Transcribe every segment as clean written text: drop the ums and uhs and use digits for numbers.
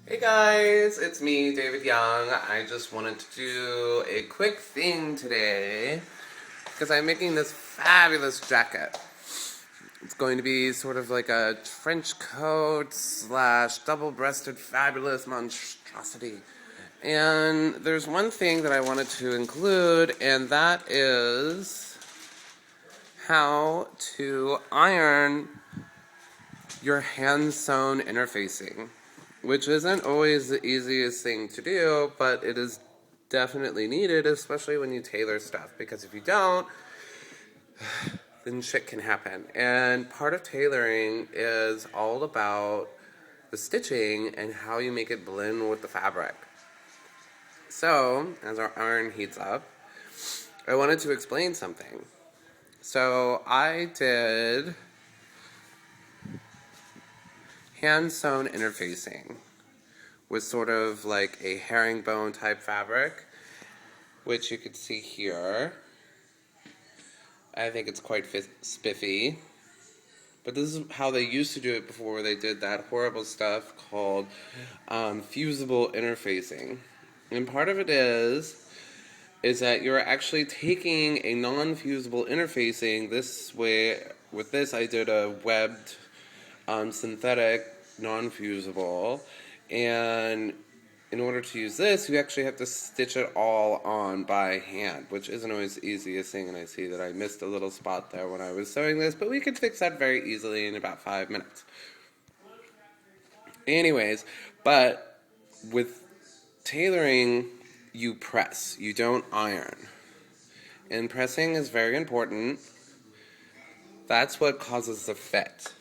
Hey guys, it's me, David Young. I just wanted to do a quick thing today because I'm making this fabulous jacket. It's going to be sort of like a trench coat slash double-breasted fabulous monstrosity. And there's one thing that I wanted to include, and that is how to iron your hand-sewn interfacing, which isn't always the easiest thing to do, but it is definitely needed, especially when you tailor stuff, because if you don't, then shit can happen. And part of tailoring is all about the stitching and how you make it blend with the fabric. So, as our iron heats up, I wanted to explain something. So, I did hand-sewn interfacing with sort of like a herringbone type fabric, which you can see here. I think it's quite spiffy, but this is how they used to do it before they did that horrible stuff called fusible interfacing. And part of it is that you're actually taking a non-fusible interfacing this way. With this, I did a webbed synthetic non-fusible, and in order to use this, you actually have to stitch it all on by hand, which isn't always the easiest thing, and I see that I missed a little spot there when I was sewing this, but we could fix that very easily in about 5 minutes. Anyways, but with tailoring, you press, you don't iron. And pressing is very important. That's what causes the fit.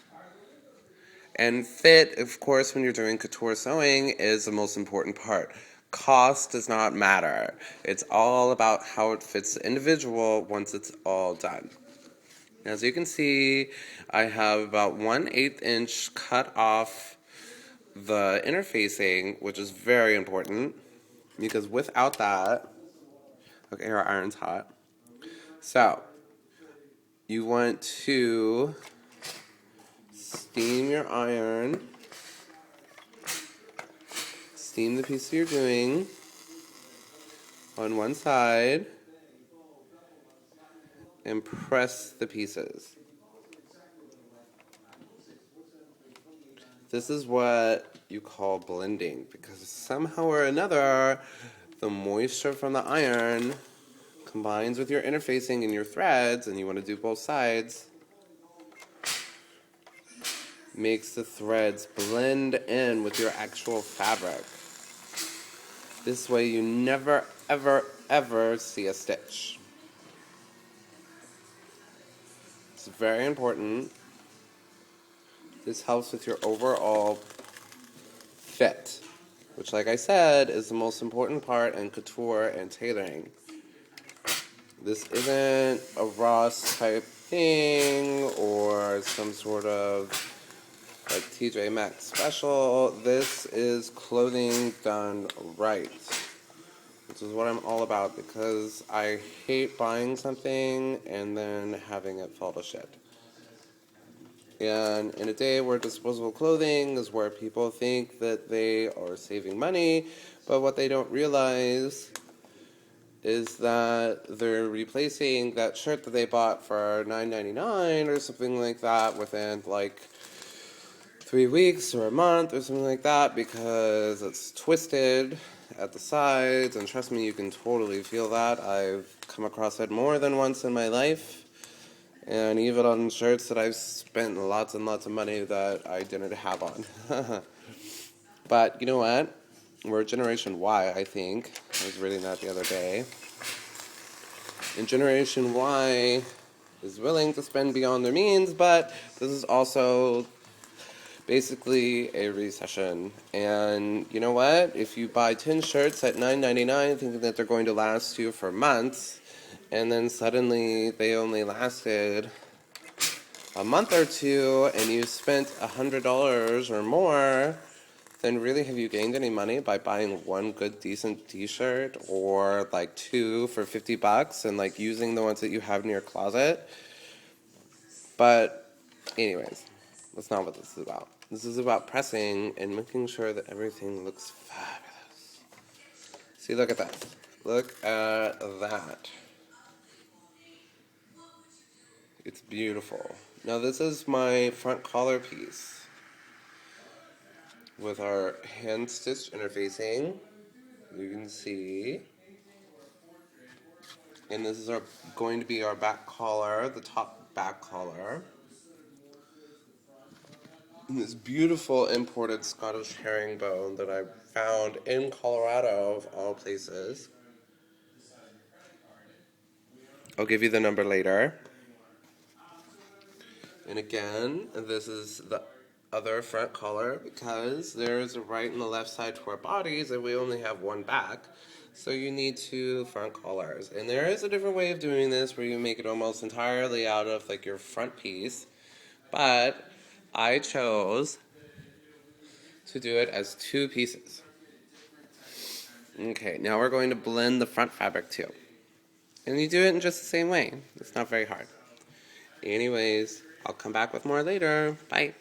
And fit, of course, when you're doing couture sewing, is the most important part. Cost does not matter. It's all about how it fits the individual once it's all done. As you can see, I have about 1/8 inch cut off the interfacing, which is very important, because without that, okay, our iron's hot. So, you want to steam your iron, steam the piece you're doing on one side, and press the pieces. This is what you call blending, because somehow or another, the moisture from the iron combines with your interfacing and your threads, and you want to do both sides, makes the threads blend in with your actual fabric. This way you never, ever, ever see a stitch. It's very important. This helps with your overall fit, which, like I said, is the most important part in couture and tailoring. This isn't a Ross type thing or some sort of like TJ Maxx special. This is clothing done right, which is what I'm all about, because I hate buying something and then having it fall to shit. And in a day where disposable clothing is where people think that they are saving money, but what they don't realize is that they're replacing that shirt that they bought for $9.99 or something like that within like 3 weeks or a month or something like that, because it's twisted at the sides, and trust me, you can totally feel that. I've come across it more than once in my life, and even on shirts that I've spent lots and lots of money that I didn't have on. But you know what? We're Generation Y, I think. I was reading that the other day. And Generation Y is willing to spend beyond their means, but this is also basically a recession. And you know what? If you buy 10 shirts at $9.99 thinking that they're going to last you for months, and then suddenly they only lasted a month or two, and you spent $100 or more, then really have you gained any money by buying one good decent t-shirt, or like 2 for $50 and like using the ones that you have in your closet? But anyways, that's not what this is about. This is about pressing and making sure that everything looks fabulous. See, look at that. Look at that. It's beautiful. Now this is my front collar piece with our hand stitch interfacing. You can see. And this is going to be our back collar, the top back collar. And this beautiful imported Scottish herringbone that I found in Colorado, of all places. I'll give you the number later. And again, this is the other front collar because there's a right and the left side to our bodies and we only have one back. So you need two front collars. And there is a different way of doing this where you make it almost entirely out of like your front piece. But I chose to do it as two pieces. Okay, now we're going to blend the front fabric too. And you do it in just the same way. It's not very hard. Anyways, I'll come back with more later. Bye.